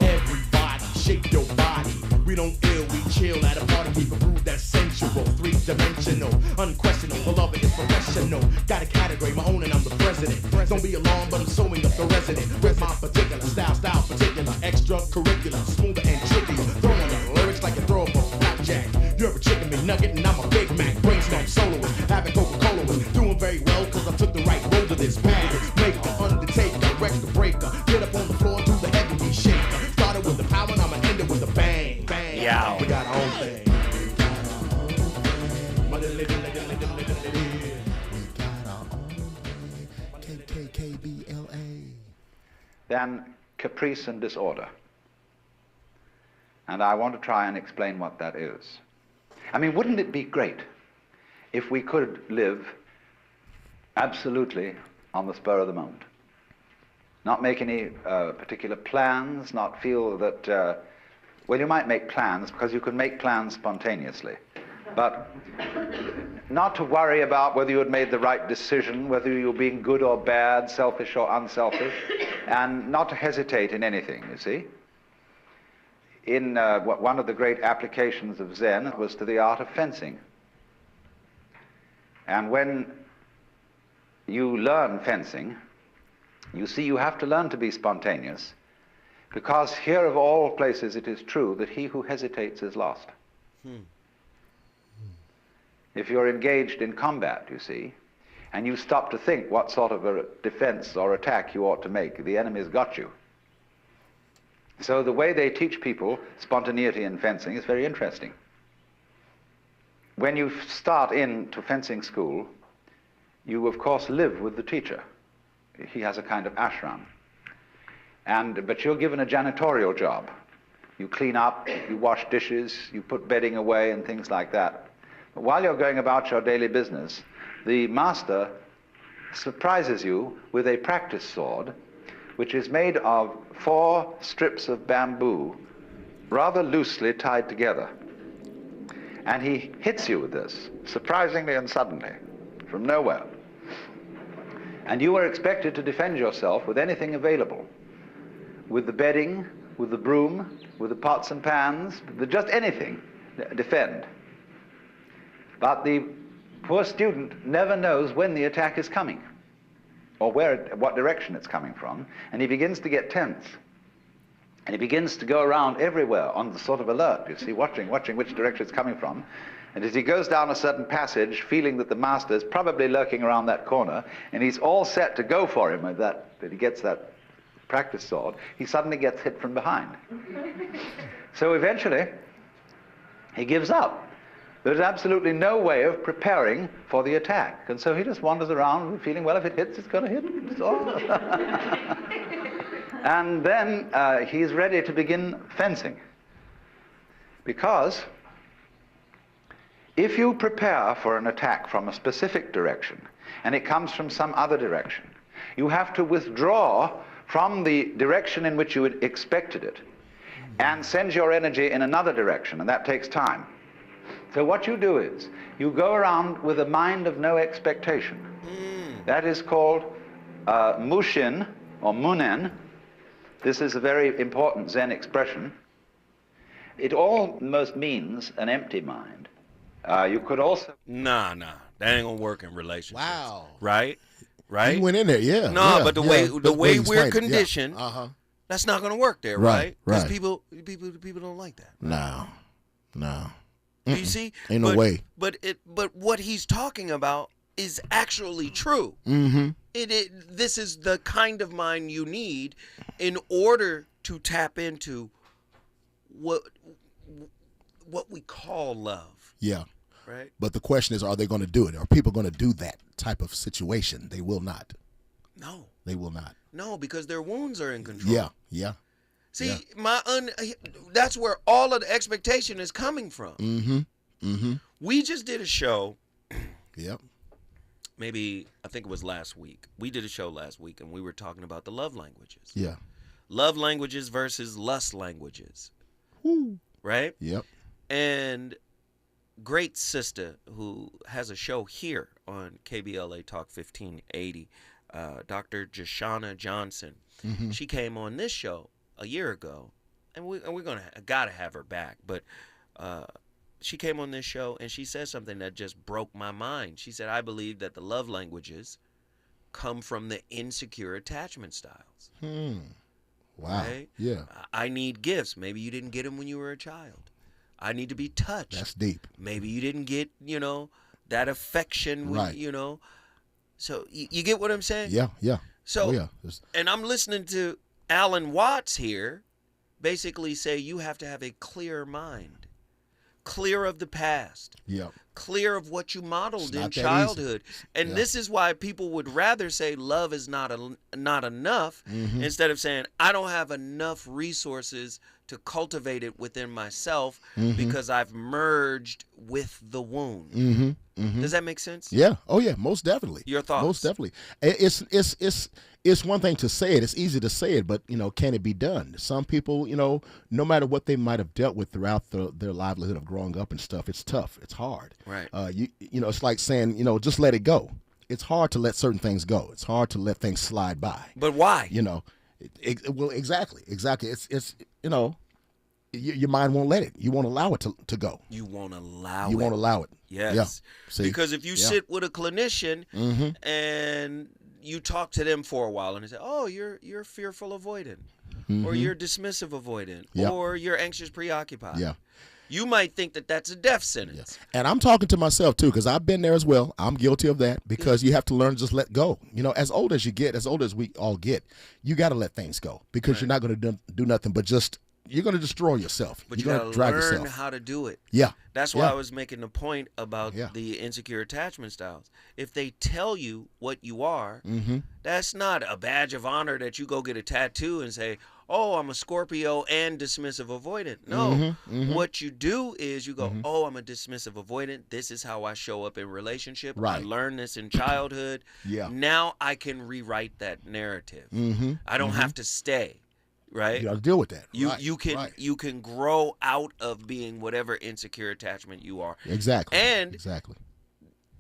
Everybody, shake your body. We don't ill, we chill at a party. Keep a groove that's sensual, three-dimensional, unquestionable. Love it is professional. Got a category, my own, and I'm the president. Don't be alarmed, but I'm sewing up the resident. Where's my particular style particular, extracurricular, smoother and trickier. Throwing the lyrics like a throw up a flapjack. You're a chicken McNugget, and I'm a Big Mac. Brainstorm soloist, having Coca-Cola with. Doing very well, cause I took the right road to this path. Make the undertaker, wreck the breaker. Get up on the floor, do the heavy shaker. Started with the power, and I'ma end it with a bang. Bang. Yeah. We got our own thing. KBLA. Then caprice and disorder. And I want to try and explain what that is. I mean, wouldn't it be great if we could live absolutely on the spur of the moment? Not make any particular plans, not feel that, well, you might make plans because you can make plans spontaneously, but not to worry about whether you had made the right decision, whether you were being good or bad, selfish or unselfish, and not to hesitate in anything, you see. In one of the great applications of Zen was to the art of fencing. And when you learn fencing, you see you have to learn to be spontaneous, because here of all places it is true that he who hesitates is lost. If you're engaged in combat, you see, and you stop to think what sort of a defense or attack you ought to make, the enemy's got you. So the way they teach people spontaneity in fencing is very interesting. When you start into fencing school, you of course live with the teacher. He has a kind of ashram. But you're given a janitorial job. You clean up, you wash dishes, you put bedding away and things like that. But while you're going about your daily business, the master surprises you with a practice sword, which is made of 4 strips of bamboo, rather loosely tied together. And he hits you with this, surprisingly and suddenly, from nowhere. And you are expected to defend yourself with anything available, with the bedding, with the broom, with the pots and pans, with just anything, defend. But the poor student never knows when the attack is coming, or what direction it's coming from, and he begins to get tense. And he begins to go around everywhere on the sort of alert, you see, watching which direction it's coming from. And as he goes down a certain passage, feeling that the master is probably lurking around that corner, and he's all set to go for him with that he gets that practice sword, he suddenly gets hit from behind. So eventually, he gives up. There's absolutely no way of preparing for the attack. And so he just wanders around feeling, well, if it hits, it's going to hit. It's all. And then he's ready to begin fencing. Because if you prepare for an attack from a specific direction, and it comes from some other direction, You have to withdraw from the direction in which you had expected it and send your energy in another direction, and that takes time. So what you do is you go around with a mind of no expectation. That is called mushin or munen. This is a very important Zen expression. It almost means an empty mind. You could also... Nah, that ain't gonna work in relationships. Wow. Right? You went in there, yeah. No, yeah, but the way we're conditioned, that's not gonna work there, right? Because people don't like that. No. Do you see? Ain't no way. But what he's talking about is actually true. Mm-hmm. This is the kind of mind you need in order to tap into what we call love. Yeah. Right. But the question is, are they going to do it? Are people going to do that type of situation? They will not. No. They will not. No, because their wounds are in control. Yeah. See, that's where all of the expectation is coming from. Mm-hmm. We just did a show. Yep. Maybe, I think it was last week. We did a show last week, and we were talking about the love languages. Yeah. Love languages versus lust languages. Woo. Right? Yep. And great sister who has a show here on KBLA Talk 1580, Dr. Jashana Johnson. Mm-hmm. She came on this show a year ago, and we're gotta have her back. But she came on this show, and she said something that just broke my mind. She said, I believe that the love languages come from the insecure attachment styles. Wow. Right? Yeah. I need gifts. Maybe you didn't get them when you were a child. I need to be touched. That's deep. Maybe you didn't get, that affection. Right. So you get what I'm saying? Yeah. So, and I'm listening to Alan Watts here basically say you have to have a clear mind, clear of the past, clear of what you modeled in childhood. And this is why people would rather say love is not enough instead of saying I don't have enough resources to cultivate it within myself because I've merged with the wound. Does that make sense? Yeah. Oh yeah. Most definitely. Your thoughts? Most definitely. It's one thing to say it. It's easy to say it, but can it be done? Some people, no matter what they might have dealt with throughout their livelihood of growing up and stuff, it's tough. It's hard. Right. It's like saying, just let it go. It's hard to let certain things go. It's hard to let things slide by. But why? Well, exactly. It's your mind won't let it. You won't allow it to go. You won't allow it. You won't allow it. Yes. Yeah. See? Because if you sit with a clinician and you talk to them for a while and they say, oh, you're fearful avoidant, or you're dismissive avoidant, or you're anxious preoccupied. Yeah. You might think that that's a death sentence. And I'm talking to myself, too, because I've been there as well. I'm guilty of that because you have to learn to just let go. As old as you get, as old as we all get, you got to let things go because you're not going to do nothing but just, you're going to destroy yourself. But you got got to to drag learn yourself. how to do it. Yeah. That's why I was making the point about the insecure attachment styles. If they tell you what you are, that's not a badge of honor that you go get a tattoo and say, oh, I'm a Scorpio and dismissive avoidant. No. What you do is you go, oh, I'm a dismissive avoidant. This is how I show up in relationship. Right. I learned this in childhood. Yeah. Now I can rewrite that narrative. I don't have to stay. Right? You got to deal with that. You can grow out of being whatever insecure attachment you are. Exactly. And exactly.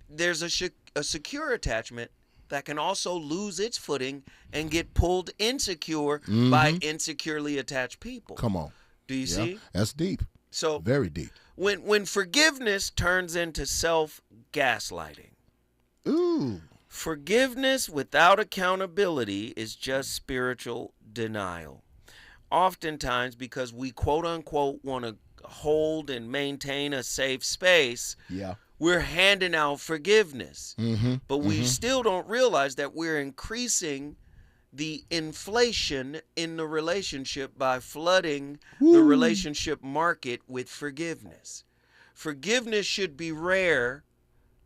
There's a secure attachment that can also lose its footing and get pulled insecure by insecurely attached people. Come on. Do you see? That's deep. So very deep. When forgiveness turns into self-gaslighting. Ooh. Forgiveness without accountability is just spiritual denial. Oftentimes, because we quote unquote want to hold and maintain a safe space, we're handing out forgiveness. But we still don't realize that we're increasing the inflation in the relationship by flooding the relationship market with forgiveness. Forgiveness should be rare.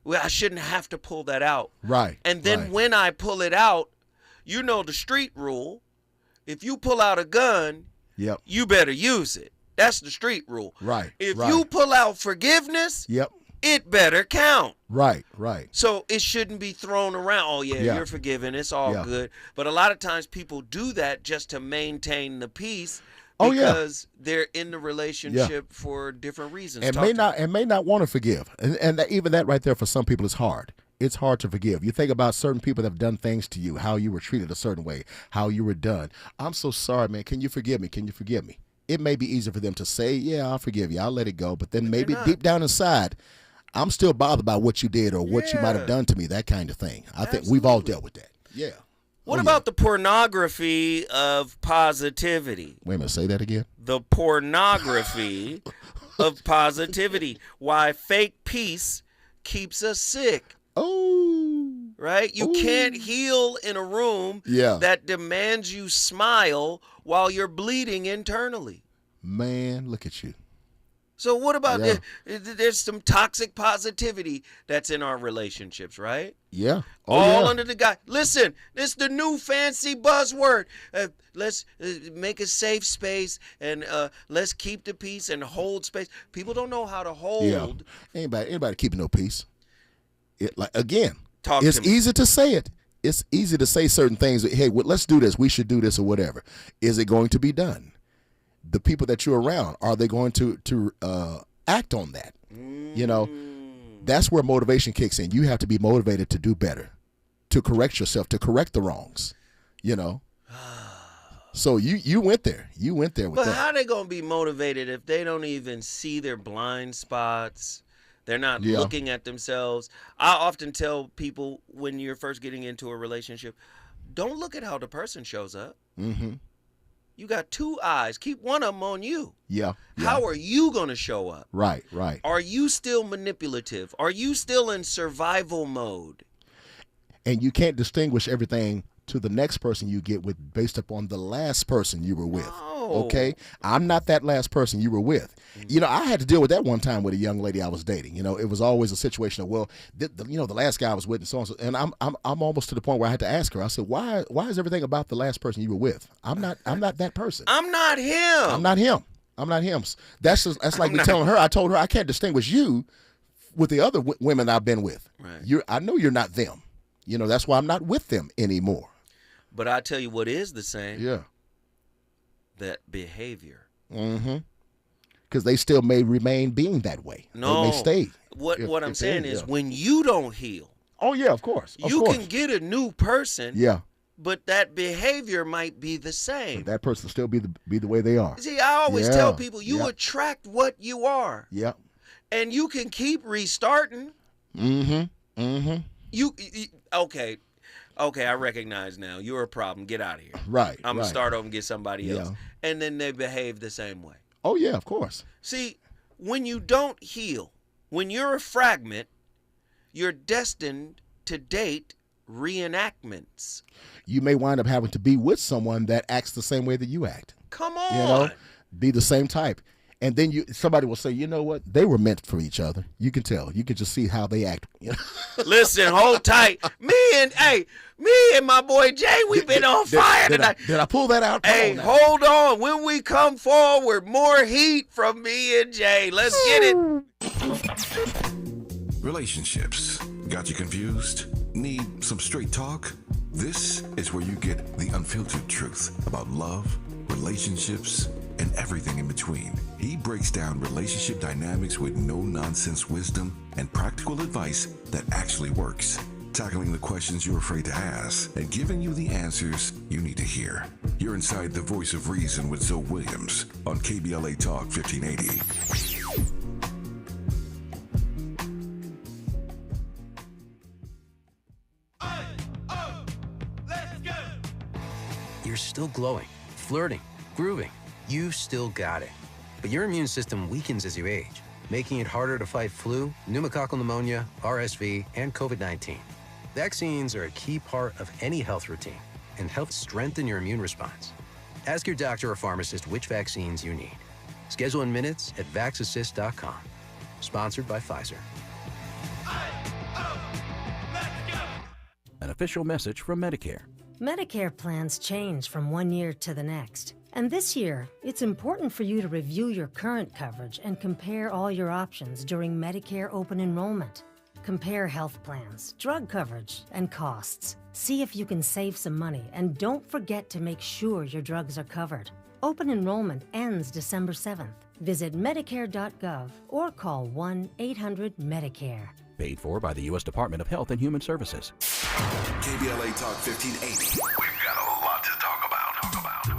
Well, I shouldn't have to pull that out. Right. And then when I pull it out, the street rule. If you pull out a gun, you better use it. That's the street rule. Right. If you pull out forgiveness, it better count. Right, right. So it shouldn't be thrown around. Oh, yeah, you're forgiven. It's all good. But a lot of times people do that just to maintain the peace because they're in the relationship for different reasons. And may not want to forgive. And even that right there for some people is hard. It's hard to forgive. You think about certain people that have done things to you, how you were treated a certain way, how you were done. I'm so sorry, man. Can you forgive me? Can you forgive me? It may be easier for them to say, yeah, I'll forgive you. I'll let it go. But then maybe deep down inside, I'm still bothered by what you did or what you might have done to me, that kind of thing. I think we've all dealt with that. Yeah. What about the pornography of positivity? Wait a minute, say that again. The pornography of positivity. Why fake peace keeps us sick. Oh. Right? You can't heal in a room that demands you smile while you're bleeding internally. Man, look at you. So what about there's some toxic positivity that's in our relationships, right? Yeah. All under the guy. Listen, this is the new fancy buzzword. Let's make a safe space and let's keep the peace and hold space. People don't know how to hold. Yeah. Anybody keeping no peace. Again, Talk it's to me. easy to say it. It's easy to say certain things. Hey, let's do this. We should do this or whatever. Is it going to be done? The people that you're around, are they going to act on that? You know, that's where motivation kicks in. You have to be motivated to do better, to correct yourself, to correct the wrongs, you know. So you went there. You went there with that. But how they going to be motivated if they don't even see their blind spots? They're not looking at themselves. I often tell people when you're first getting into a relationship, don't look at how the person shows up. Mm-hmm. You got two eyes. Keep one of them on you. Yeah. How are you going to show up? Right, right. Are you still manipulative? Are you still in survival mode? And you can't distinguish everything to the next person you get with based upon the last person you were with. No. Okay? I'm not that last person you were with. You know, I had to deal with that one time with a young lady I was dating. You know, it was always a situation of, well, the last guy I was with and so on. And I'm almost to the point where I had to ask her. I said, why is everything about the last person you were with? I'm not that person. I'm not him. I'm not him. I'm not him. That's like me telling her. I told her I can't distinguish you with the other women I've been with. Right. I know you're not them. You know, that's why I'm not with them anymore. But I tell you what is the same. Yeah. That behavior. Mm-hmm. Because they still may remain being that way. No. They may stay. What I'm saying is when you don't heal. Oh, yeah, of course. You can get a new person. Yeah. But that behavior might be the same. But that person still be the way they are. See, I always tell people you attract what you are. Yeah. And you can keep restarting. Mm-hmm. Mm-hmm. Okay, I recognize now. You're a problem. Get out of here. Right. I'm going to start over and get somebody else. And then they behave the same way. Oh, yeah, of course. See, when you don't heal, when you're a fragment, you're destined to date reenactments. You may wind up having to be with someone that acts the same way that you act. Come on. You know, be the same type. And then somebody will say, you know what? They were meant for each other. You can tell. You can just see how they act. You know? Listen, hold tight. Me and my boy Jay, we've been on fire tonight. Did I pull that out? Hey, hold on. When we come forward, more heat from me and Jay. Let's get it. Relationships. Got you confused? Need some straight talk? This is where you get the unfiltered truth about love, relationships, and everything in between. He breaks down relationship dynamics with no-nonsense wisdom and practical advice that actually works. Tackling the questions you're afraid to ask and giving you the answers you need to hear. You're inside the Voice of Reason with Zoe Williams on KBLA Talk 1580. You're still glowing, flirting, grooving. You still got it. But your immune system weakens as you age, making it harder to fight flu, pneumococcal pneumonia, RSV, and COVID-19. Vaccines are a key part of any health routine and help strengthen your immune response. Ask your doctor or pharmacist which vaccines you need. Schedule in minutes at vaxassist.com. Sponsored by Pfizer. An official message from Medicare. Medicare plans change from one year to the next. And this year, it's important for you to review your current coverage and compare all your options during Medicare open enrollment. Compare health plans, drug coverage, and costs. See if you can save some money, and don't forget to make sure your drugs are covered. Open enrollment ends December 7th. Visit Medicare.gov or call 1-800-MEDICARE. Paid for by the U.S. Department of Health and Human Services. KBLA Talk 1580. We've got a lot to talk about.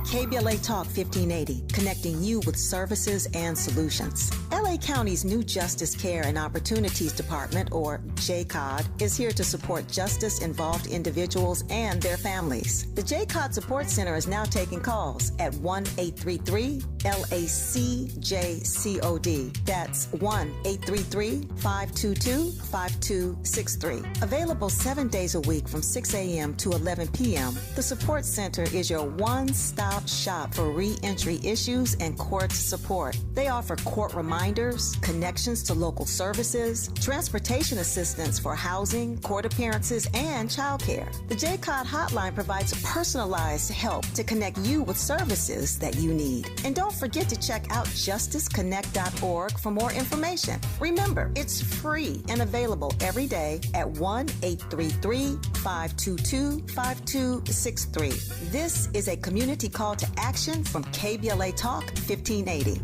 KBLA Talk 1580, connecting you with services and solutions. LA County's new Justice Care and Opportunities Department, or JCOD, is here to support justice-involved individuals and their families. The JCOD Support Center is now taking calls at 1-833-LACJCOD. That's 1-833-522-5263. Available 7 days a week from 6 a.m. to 11 p.m., the Support Center is your one-stop shop for re-entry issues and court support. They offer court reminders, connections to local services, transportation assistance for housing, court appearances, and childcare. The JCOD hotline provides personalized help to connect you with services that you need. And don't forget to check out justiceconnect.org for more information. Remember, it's free and available every day at 1-833-522-5263. This is a community call to action from KBLA Talk 1580.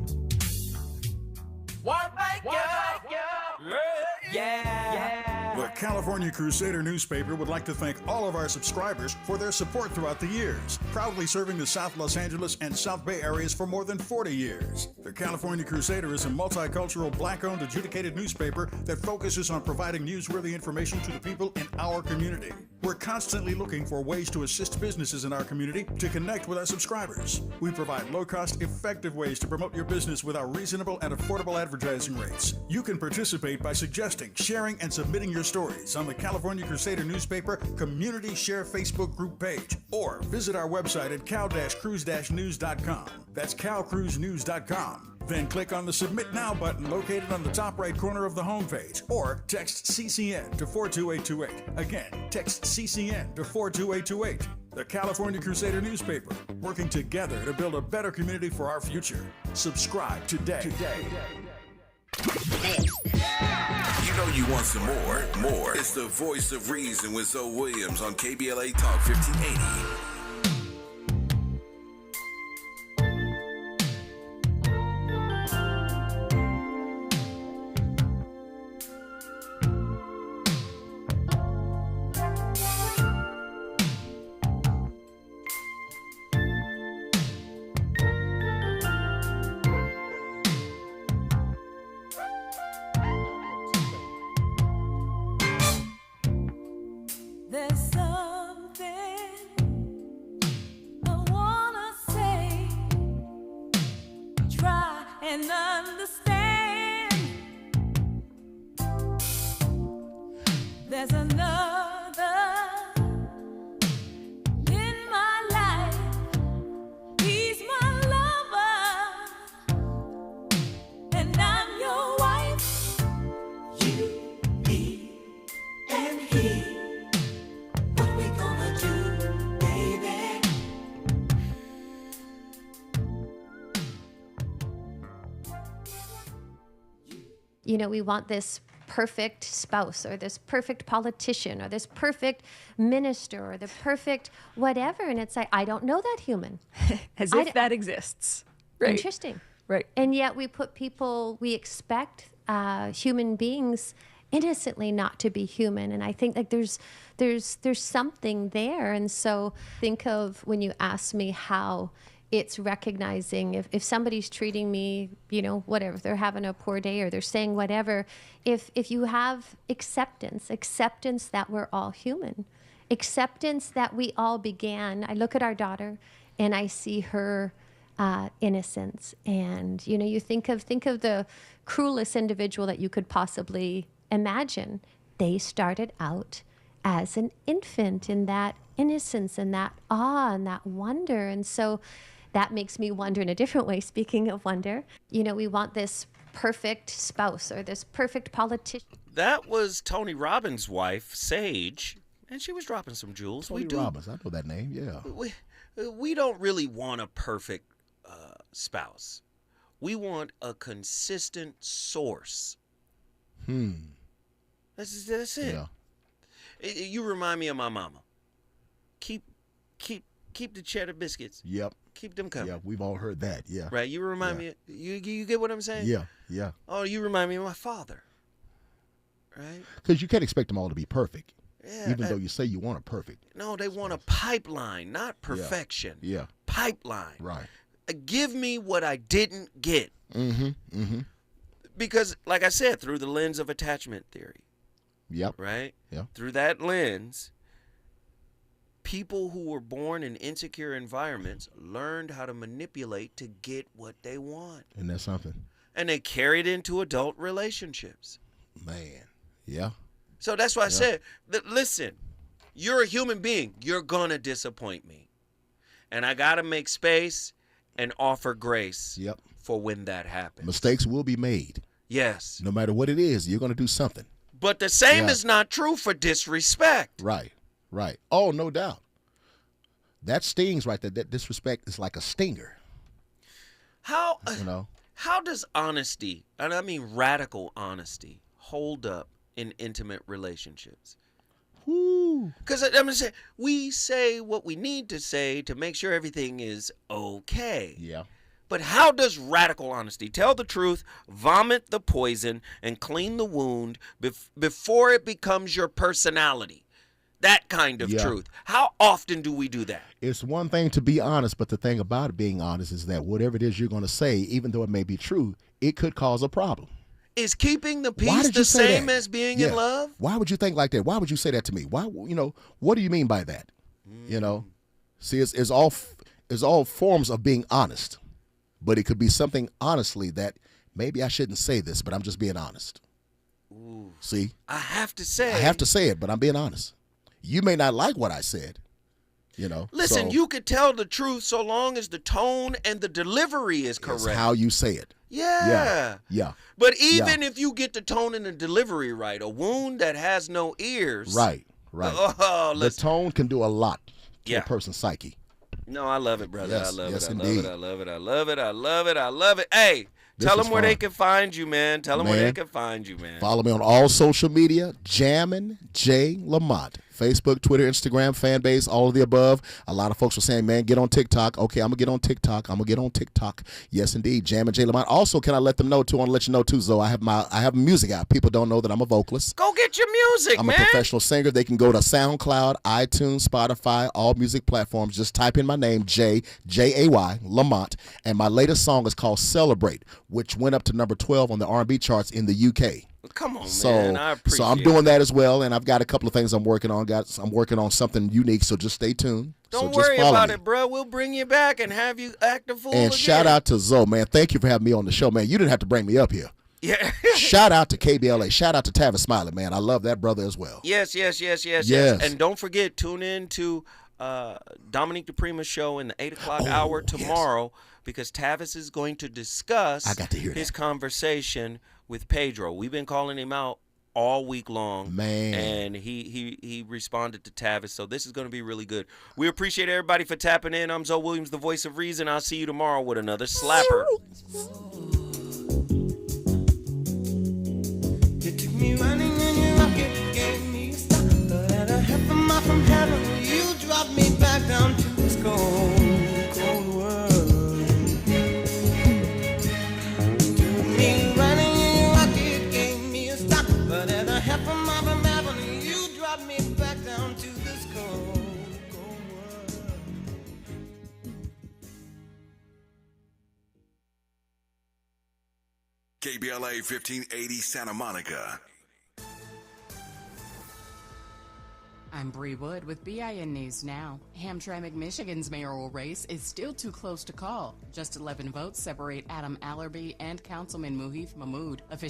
The California Crusader newspaper would like to thank all of our subscribers for their support throughout the years, proudly serving the South Los Angeles and South Bay areas for more than 40 years. The California Crusader is a multicultural, black-owned, adjudicated newspaper that focuses on providing newsworthy information to the people in our community. We're constantly looking for ways to assist businesses in our community to connect with our subscribers. We provide low-cost, effective ways to promote your business with our reasonable and affordable advertising rates. You can participate by suggesting, sharing, and submitting your stories on the California Crusader newspaper Community Share Facebook group page, or visit our website at cal-cruise-news.com. That's calcruisenews.com. Then click on the Submit Now button located on the top right corner of the homepage, or text CCN to 42828. Again, text CCN to 42828. The California Crusader newspaper, working together to build a better community for our future. Subscribe today. You know you want some more. It's the voice of reason with Zoe Williams on KBLA Talk 1580. There's something I wanna say. Try and understand. There's another in my life. He's my lover, and I'm your wife. You, me, and he. You know, we want this perfect spouse or this perfect politician or this perfect minister or the perfect whatever. And it's like, I don't know that human. As if that exists. Right. Interesting. Right. And yet we put people, we expect human beings innocently not to be human. And I think like there's something there. And so think of when you ask me how it's recognizing if somebody's treating me, you know, whatever, they're having a poor day or they're saying whatever, if you have acceptance that we're all human, acceptance that we all began. I look at our daughter and I see her innocence. And, you know, you think of the cruelest individual that you could possibly imagine. They started out as an infant in that innocence and that awe and that wonder. And so that makes me wonder in a different way. Speaking of wonder, you know, we want this perfect spouse or this perfect politician. That was Tony Robbins' wife, Sage, and she was dropping some jewels. Tony Robbins, I know that name, yeah. We don't really want a perfect spouse. We want a consistent source. That's it. Yeah. You remind me of my mama. Keep the cheddar biscuits. Yep. Keep them coming. Yeah, we've all heard that. Yeah. Right. You remind me. You get what I'm saying? Yeah. Yeah. Oh, you remind me of my father. Right. Because you can't expect them all to be perfect. Yeah. Even though you say you want a perfect. No, they want a pipeline, not perfection. Yeah. Pipeline. Right. Give me what I didn't get. Because, like I said, through the lens of attachment theory. Yep. Right? Yep. Through that lens, people who were born in insecure environments learned how to manipulate to get what they want. And that's something. And they carry it into adult relationships. Man. Yeah. So that's why I said, listen, you're a human being. You're going to disappoint me. And I got to make space and offer grace for when that happens. Mistakes will be made. Yes. No matter what it is, you're going to do something. But the same is not true for disrespect. Right. Right. Oh, no doubt. That stings right there. That disrespect is like a stinger. How, you know? How does honesty, and I mean radical honesty, hold up in intimate relationships? Because I'm going to say, we say what we need to say to make sure everything is okay. Yeah. But how does radical honesty tell the truth, vomit the poison, and clean the wound before it becomes your personality? That kind of truth. How often do we do that? It's one thing to be honest, but the thing about being honest is that whatever it is you're going to say, even though it may be true, it could cause a problem. Is keeping the peace the same as being in love? Why would you think like that? Why would you say that to me? Why, what do you mean by that? See, it's all forms of being honest, but it could be something honestly that maybe I shouldn't say this, but I'm just being honest. Ooh. See? I have to say it, but I'm being honest. You may not like what I said, Listen, you could tell the truth so long as the tone and the delivery is correct. It's how you say it. Yeah. Yeah. But even if you get the tone and the delivery right, a wound that has no ears. Right. Oh, the tone can do a lot to a person's psyche. No, I love it, brother. Yes, I love yes, it. I indeed. love it. I love it. I love it. I love it. Hey, tell them where they can find you, man. Tell them where they can find you, man. Follow me on all social media, Jammin' J. Lamont. Facebook, Twitter, Instagram, fan base, all of the above. A lot of folks were saying, man, get on TikTok. Okay, I'm going to get on TikTok. Yes, indeed. Jammin' J. Lamont. Also, can I let them know, too? I want to let you know, too, Zoe, I have music out. People don't know that I'm a vocalist. Go get your music, I'm man. a professional singer. They can go to SoundCloud, iTunes, Spotify, all music platforms. Just type in my name, J-A-Y, Lamont. And my latest song is called Celebrate, which went up to number 12 on the R&B charts in the UK. Come on, man. I appreciate So I'm doing that as well, and I've got a couple of things I'm working on. I'm working on something unique, so just stay tuned. Don't worry about it, bro. We'll bring you back and have you act a fool And again. shout out to Zoe, man. Thank you for having me on the show, man. You didn't have to bring me up here. Yeah. Shout out to KBLA. Shout out to Tavis Smiley, man. I love that brother as well. Yes. And don't forget, tune in to Dominique DePrima's show in the 8 o'clock hour tomorrow because Tavis is going to discuss his conversation with Pedro. We've been calling him out all week long, man, and he responded to Tavis, so this is going to be really good. We appreciate everybody for tapping in. I'm Zoe Williams, the voice of reason. I'll see you tomorrow with another slapper. You took me running in your rocket, gave me a stop, but at a half a mile from heaven, you dropped me back down to this cold world. Took me running in your rocket, gave me a stop, but at a half a mile from heaven, you dropped me back down to this cold world. KBLA 1580 Santa Monica. I'm Bree Wood with BIN News Now. Hamtramck, Michigan's mayoral race is still too close to call. Just 11 votes separate Adam Allerby and Councilman Muhith Mahmood. Official